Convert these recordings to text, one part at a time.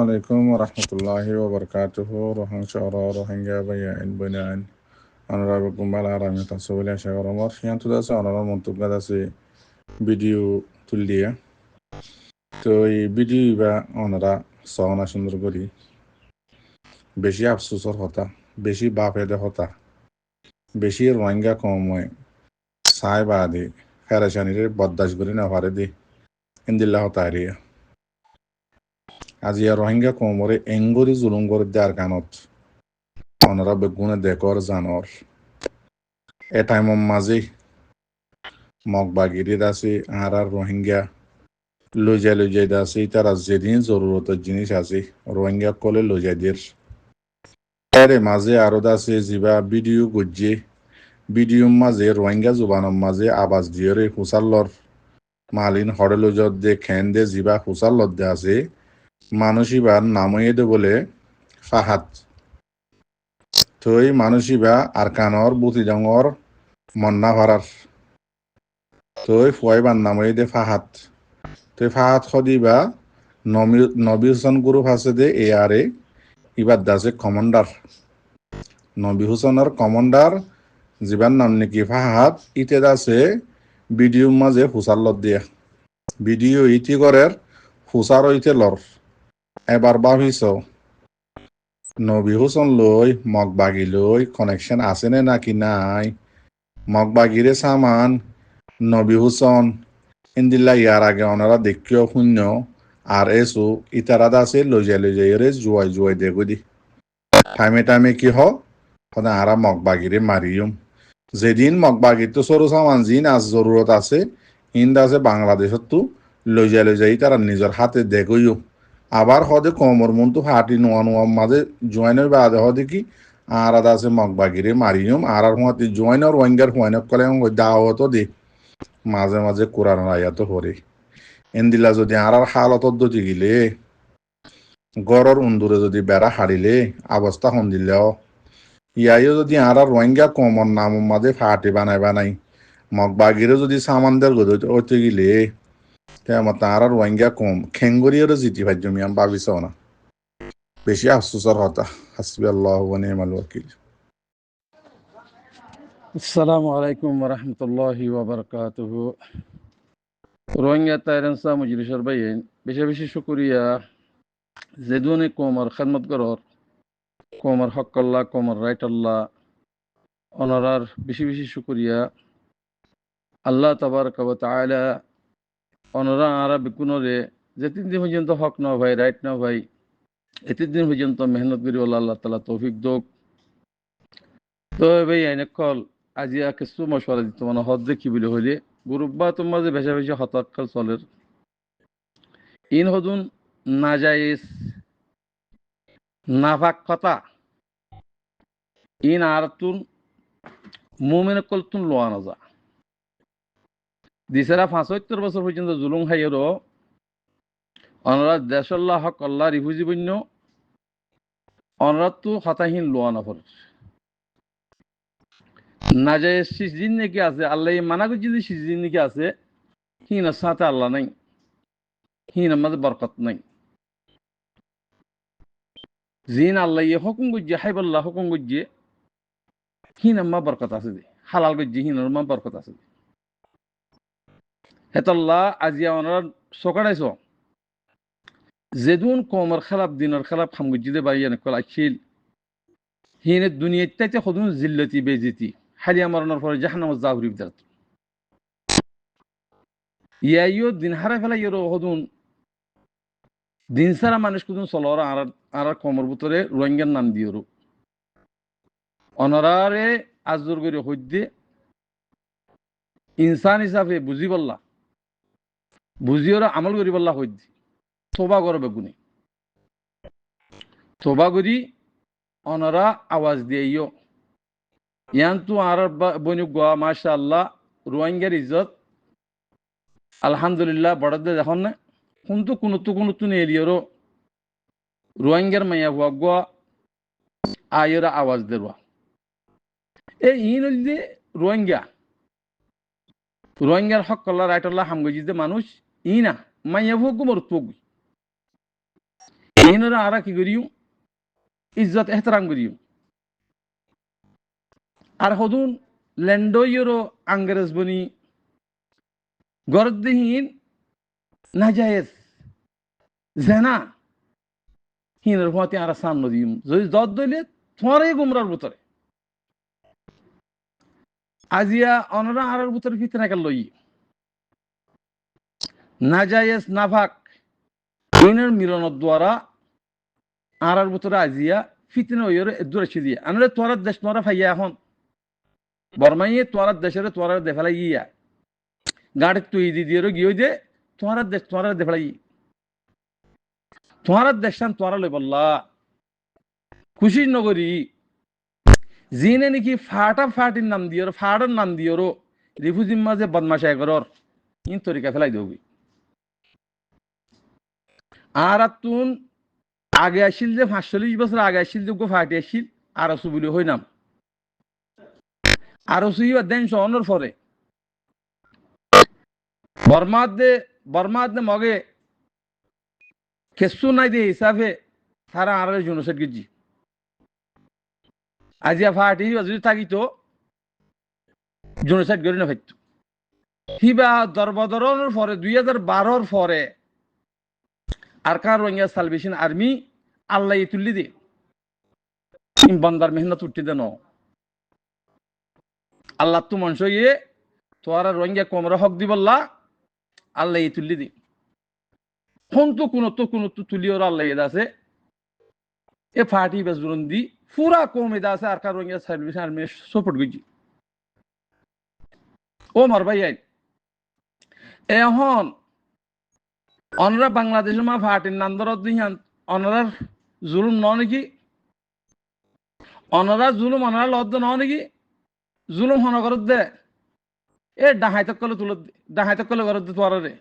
عليكم ورحمة الله وبركاته. روحان شعراء روحانجا بيان بنان أنا بكم على رامي تصوير شعر عمر يعني تدرس أنا منطق داسي video তুলিয়া তো এই ভিডিও বা ওনারা সহনা সুন্দর করি বেশি আফসোসর হতা বেশি বাপেদে হতা বেশি রোহিঙ্গা কম হয় সাই বাদে ফেরাসানিরে বরদাস করি না পারে দি ইন্দিল্লা হতা এরিয়া আজি আর রোহিঙ্গা কমরে এঙ্গরি জুলুম করে দেয়ার কানত ওনারা বেগুনে দেখর জানর এ টাইমর মাঝে মগবাগিরি আছে আর রোহিঙ্গা লইজাই আছে তারা যেদিন জরুরতের জিনিস আছে রোহিঙ্গা কলে লইজাইদের এরে মাঝে আরো আছে যিবা ভিডিও গজ্জে ভিডিও মাঝে রোহিঙ্গা জুবানের মাঝে আবাস দিয়ে হুসাল্লর মালিন হরে লইজত দে খেন দে যিবা হুসাল্লত দে আছে মানুষিবার নাময়ে দে বলে ফাহাত তই মানুষিবা আর কানর বুতি জঙর মন্না ভারার তই ফুয়াইবার নাময়ে দে ফাহাত তই ফাহাত সদিবা নবী হুসেন গ্রুপ আছে দে এ আরে ইবার দাসে কমান্ডার নবী হুসেনের কমান্ডার যিবার নাম নাকি ফাহাত ইতে দাসে ভিডিও মাঝে হুসাল্লত দিয়া ভিডিও ইতি করের হুসার ইতে লর এবার ভাবিস নবী হুসেন লই মগবাগি লই কানেকশন আছে নে নাকি নাই মগবাগিরে সামান নবী হুসেন ইন্দিল্লা ইয়ার আগে ওনারা দেখিও শূন্য আর এসো ইতারা দাসে লইজাই রে জুয়াই দেখি টাইমে কি হনে আরা মগবাগিরে মারিয়ম যেদিন মগবাগির তো সরু সামান জিন আজ জরুরত আছে ইন্দ আছে বাংলাদেশত তো লইজাই তারা নিজের হাতে দেখইও আবার হদে কমর মন তো হাঁটি নোয়া মাঝে জয়েনের বাদে হদে কি আর আদা আছে মগবাগিরে মারিয়ম আর হুঁয়াতে জয়েনের ওয়াঙ্গার হুয়াইনক কলে দাওয়াত দে মাঝে কোরআন আয়াত হরে এন্দিলা যদি আর হালত দতি গিলে গড়র উন্দুরে যদি বেড়া হারিলে অবস্থা হন দিলেও ইয়াইও যদি আর রোহিঙ্গা কমর নাম মাঝে ফাটি বানাই মগবাগিরে যদি সামানদের গতে গিলে তেমন তার রোহিঙ্গা কম খেঙ্গরিয়ারও জিতি ভাজ্য আমি ভাবিস না বেশি আফসোসর হতা হাসবি আল্লাহ ওয়া নি'মাল ওয়াকিল। আসসালামু আলাইকুম ওরহমতুল্লাহি ওবরকাতুহু। রোহিঙ্গা তাইরানসা মজলিসর বাইন বেশি শুকরিয়া যেদুনে কোমর খেদমত করর কোমর হকল্লা কোমর রাইটাল্লাহ অনরার বেশি শুকরিয়া আল্লাহ তাবারক ওয়া তাআলা অনরা আরা বিকুনরে যে 3 দিন পর্যন্ত হক না ভাই রাইট না ভাই এতিন দিন পর্যন্ত মেহনত করি আল্লাহ তাআলা তৌফিক দোক। তো ভাই আইনে কল আজিয়া কিছু মশওয়ারা দিত মানে হদ দেখি বলে হইলে গুরুব্বা তোমার যে বেশি হতাক্কাল চলের ইন হদুন নাজাইজ নাফাক কথা ইন আরতুন মুমিন কলতুন লোয়া নাজা দিছেরা 75 বছর পর্যন্ত জুলুম খাইয়েরও অনরা দেশল্লাহ হক আল্লাহ রিফুজি বন্য অনরাত তো হতাহীন লোয়া নফর নাজাইজ সিজিন নাকি আছে আল্লাহ মানা করছি যে সিজিন নাকি আছে হিনার সাথে আল্লাহ নাই হিনার মাঝে বরকত নাই জিন আল্লাহ হুকুম করছে হাইবল্লাহ হুকুম করছে হিনার মা বরকত আছে যে হালাল করছে হিনার মা বরকত আছে হেতাল্লাহ আজিয়া ওনারা সকাড়াইছ যেদুন কমর খেলাপ দিনের খেলাপ খাম করছে দে বাড়ি কল আইছিল হিনে দুনিয়াতে সদুন জিল্লতি বেজিতি হালিয়া মরণের পরে জাহান্নাম জাহুরি বিদাত ইয়াইও দিন হারা ফেলা ইয়েরো হদুন দিন সারা মানুষ কুদুন চলর আর কমর ভিতরে রোহিঙ্গার নাম দিয়েরো অনরারে আজর করে হইদে ইনসান হিসাবে বুঝি বললা বুঝিওরা আমল করি বললা হইদি তোবা করবে গুণে তোবা করি অনরা আওয়াজ দিয়েও ইয়ান তো আর বনু গোয়া মাশা আল্লাহ রোহিঙ্গার ইজ্জত আলহামদুলিল্লাহ বড়দে দেখুন না কোনো এরিয়ারও রোহিঙ্গার মাইয়া হুয়া গোয়া আয়েরা আওয়াজ দেওয়া এই ইন যে রোহিঙ্গার হক কল্লা রাইটল্লাহ হামগজি যে মানুষ ইনা মাইয়া হুয়া গোমর তুগি ইনরা আরা কি করিও ইজ্জত এহতরাম করিও আর হদুন ল্যান্ডোয়রো আঙ্গরেজ বনি গরদ্দিহীন নাজায়েজ জেনা হিনের ভতে আর সামনে দিম যদি দদ দইলে তোমারই গুমরার ভিতরে আজিয়া অনরা আরার ভিতরে ফিতনা কাল লই নাজায়েজ নাফাক ইনের মিলনের দ্বারা আরার ভিতরে আজিয়া ফিতনা হইরে দূরে ছিদিয়া আনরে তোরা দেশ তোরা ফাইয়া এখন বর্মাইয়ে তোরা দেশের তোরা দেফালাই ইয়া গাড়ি তুই দি দিয়ে গিয়ে যে তোরা দেশ তোরা দেফালাই তোরা দেশান তোরা লই বললা খুশি নগরী জিনে নাকি ফাটা ফাটির নাম দিও ফাটার নাম দিও রিফুজির মাঝে বদমাশা করর ইন তরিকা ফেলাই দেবি আর তুন আগে আসিল যে ৪৫ বছর আগে আসিল যে ফাটি আসিল আর সুবিলি হই নাম আর সুইবা দেন সনর পরে বর্মাদ মগে কেসু নাই দিয়ে হিসাবে তারা আর জনসেট গেছি আজিয়া ফাটি যদি থাকিত জনসেট করি না ভাইত হিবা দরবদরনের পরে ২০১২ পরে আরকান রোহিঙ্গা সালভেশন আর্মি আল্লাহ তুললি দে বান্দার মেহনত উঠতে দেন আল্লাহ তু মনস ইয়ে তোরা রোহিঙ্গা কোমরা হক দিবল্লা আল্লাহ তুললি দে ফোন তো কোনো তুলি ওর আল্লাহ আছে এ ফাটি বেজরুন দি পুরা কম এদা আছে Arakan Rohingya Salvation Army support গেছি ও মার ভাই এখন অনরা বাংলাদেশের মা ফাটির নান্দর দিহান অনরার জুলুম ন নাকি অনরা জুলুম অনরা লদ্দ ন নাকি জুলুম হন করত দে এ ডাহাইতক কলে করত দে তোয়ারে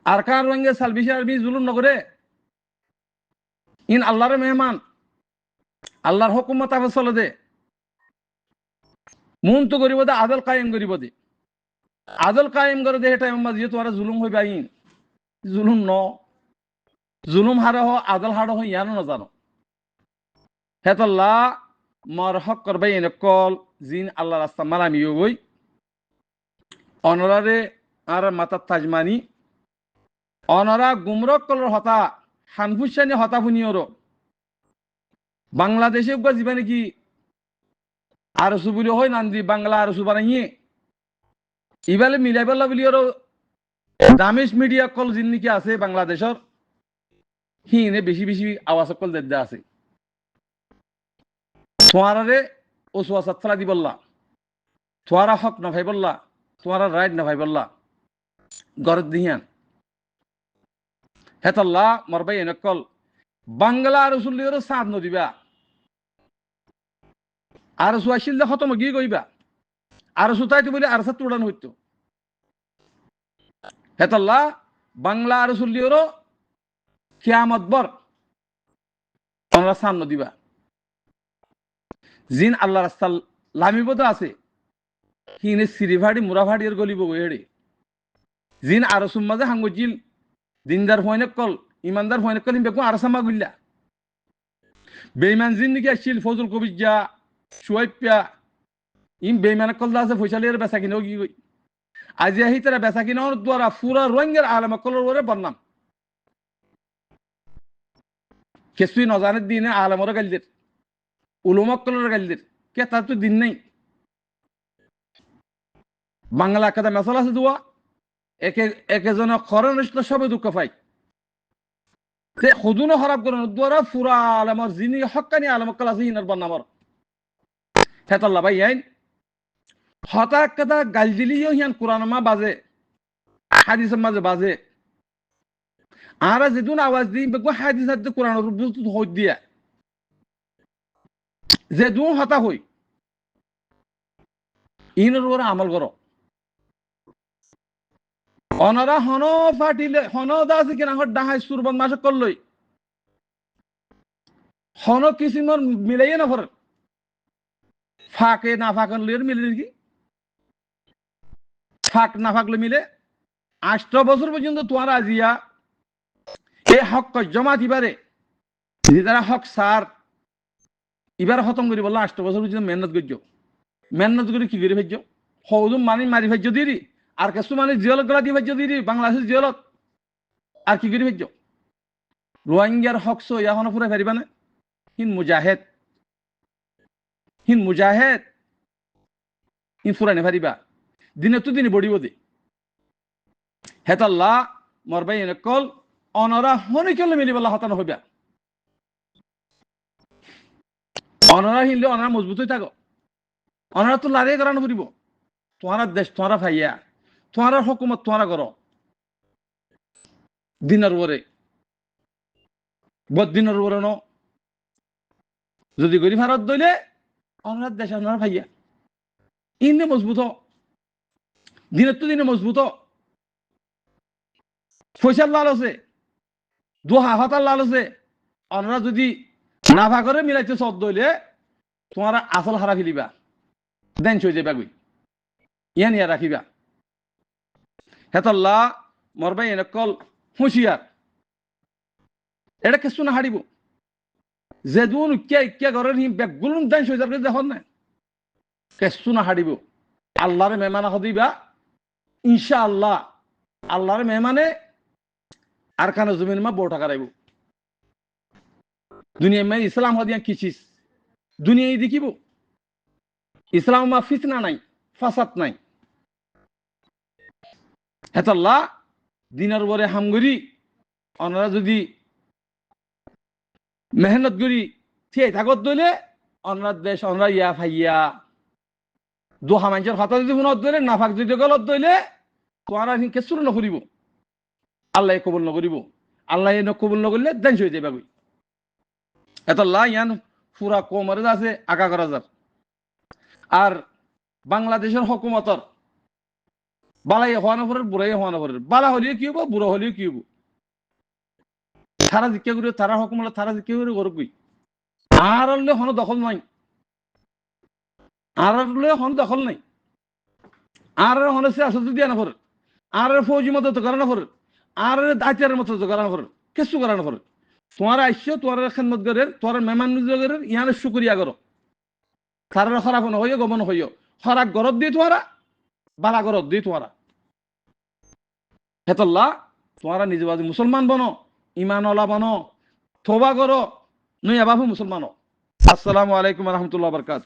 আর কার রঙে সালবিশে আরবি জুলুম নগরে ইন আল্লাহর মেহমান আল্লাহর হুকুমত আবে চলে দে মুন তো করিব দে আদল কায়েম করিব দে আদল কায়েম করে দে এটা মাঝে তোরা জুলুম হই বাইন জুলুম ন জুলুম হারা হ আদল হারা হ ইয়ানো না জানো হেতল্লা মার হক করবে এনেকল জিন আল্লাহ রাস্তা মালামি গই অনরারে আর মাতা তাজমানি অনরা গুমরক কলর হতা হানফুসানি হতা ফুনিয়র বাংলাদেশে গা যাবে নাকি আর সুবুলি হয় নান্দি বাংলা আর সুবানাইয়ে ইবালে মিলাইবাল্লা বলি আর দামিশ মিডিয়া কল জিন নাকি আছে বাংলাদেশের হিনে বেশি বেশি আওয়াজ কল দেদা আছে তোমারে ও সোয়াসাত ফেলা দি বললা তোমারা হক না ভাই বললা তোমারা রাইট না ভাই বললা গরদ দিহিয়ান হেতাল্লা মরবাই এনেকল বাংলা আর সুল্লির সাদ নদিবা আর সুয়াশিল খতম গিয়ে কইবা আর সুতাইতে বলে আর সাত উড়ান হইতো হেতাল্লা বাংলা আর সুল্লির কিয়ামত বর তোমরা সাদ নদিবা জিন আল্লাহ রাস্তা লামিবদ আছে হিনে সিরিভাড়ি মুরাভাড়ি এর গলিব গেড়ে জিন আর সুম্মাজে হাঙ্গজিল দিনদার ফয়নেক কল ইমানদার ফয়নেক কল বেকু আর সামা গুল্লা বেঈমান জিন নাকি আসছিল ফজল কবিজা সুয়াইপিয়া ইম বেঈমান কল আছে ফয়সালের বেচা কিনো কি কই আজি আহি তারা বেচা কিনোর দ্বারা পুরা রোহিঙ্গার আলেম কলর ওরে বদনাম কিছুই নজানের দিনে আলেমরে গাইলদের উলুমক কলর গাইলদের কে তার তো দিন নাই বাংলা কাদা মেসাল আছে দোয়া একেজন খরণ সবে দুঃখ পাই খুদুনো খারাপ করেন দ্বারা পুরা আলমর যিনি হকানি আলম কল আছে হিনার বন্নামর হেতাল্লা ভাই আইন হতাক কথা গাল দিলিও হিয়ান কোরআন মা বাজে হাদিসের মাঝে বাজে আর যেদিন আওয়াজ দিই বেগো হাদিস হাদিস কোরআনের বুঝতে হই দিয়া যে দু হতা হই ইনের ওরা আমল করো অনারা হন ফাটিলে হন দাসি কিনা হট ডাহাই সুরবন মাসে করলই হন কিসিমর মিলাইয়ে না ফর ফাঁকে না ফাঁকন লইয়ের মিলে কি ফাঁক না ফাঁকলে মিলে ৮ বছর পর্যন্ত তোমার আজিয়া এই হক জমা দিবারে যারা হক সার এবার খতম করি বললো 8 বছর পর্যন্ত মেহনত করে কি করে ভেজ হৌদুম মানি মারি ভেজ দিরি আর কিছু মানে জিয়লত গলা দিয়ে ভেজ দিরি বাংলাদেশের জিয়লত আর কি করে ভেজ রোহিঙ্গার হক সো এখনো পুরো ফেরিবা না হিন মুজাহেদ হিন ফুরানি ফারিবা দিনে তো দিনে বড়িব দে হেতাল্লাহ মরবাই কল অনরা হনি চলে মিলি বলা হতানো হইবা অনরা হিনলে অনরা মজবুত হয়ে থাকো অনরা তো লাড়িয়ে করানো ফুরিব তোমার দেশ তোমারা ভাইয়া তোমার হকুমত তোমারা করো দিনের ওরে বদিনের ওরে ন যদি গরি ভারত দইলে অনরার দেশ অনরা ভাইয়া ইন্দে মজবুত দিনের তো দিনে মজবুত পয়সার লাল আছে দোহা হাতার লাল আছে অনরা যদি না ভাগরে মিলাইতে সদ দইলে তোমারা আসল হারা ফেলিবা দেন চই যাবা গই ইয়ান ইয়া রাখিবা হেতাল্লাহ মরবাই এনেকল হুঁশিয়ার এটা কিছু না হারিব যে দুন ইক্যা ঘরের হিম বেগুলুন দেন চই যাবে দেখুন না কিছু না হারিব আল্লাহরে মেহমানা হদিবা ইনশাআল্লাহ আল্লাহরে মেহমানে আর কানে জমিন মা বড় টাকা রাইব দুনিয়া মে ইসলাম হদিয়া কিছিস দুনিয়ায় দেখিব ইসলাম মা ফিতনা নাই ফাসাদ নাই হেতাল্লাহ দিনের পরে হামগরি ওনারা যদি মেহনত করি ঠিক থাকত দইলে ওনার দেশ ওনারা ইয়া ফাইয়া দোহা মানুষের হতা যদি শুনত দইলে নাফাক যদি গলত দইলে তোমারা কেসুর নকরিব আল্লাহ কবুল নকরিব আল্লাহ কবুল নকরলে দেন হয়ে যাবে বই হেতাল্লাহ ইয়ান পুরা কোমরে আছে আগা করা যার আর বাংলাদেশের হকুমতর বালাই হওয়া না পড়ে বুড়াই হওয়া না পড়ে বালা হলিও কি হবো বুড়ো হলিও কি হবো তারা জিজ্ঞা করি তারা হকুমত তারা জিজ্ঞা করি গরব কই আর হলে হন দখল নাই আর হলে হন দখল নাই আর হনে সে আসল দিয়া না পড়ে আর ফৌজি মতো তো করা না পড়ে আর দায়িত্বের মতো তো করা না পড়ে কিছু করা না পড়ে তোমার আইসো তোমার খেদমত করে তোমার মেহমান করে ইয়ানের শুকরিয়া করো তারা খারাপ হইও গমন হইও খরাক গরত দিয়ে তোমারা বালা গরত দিয়ে তোমারা হেতল্লাহ তোমারা নিজে বাজি মুসলমান বনো ইমানওয়ালা বনো তোবা করো নইয়া বাবু মুসলমান। আসসালামু আলাইকুম রহমতুল্লাহ বরকাত।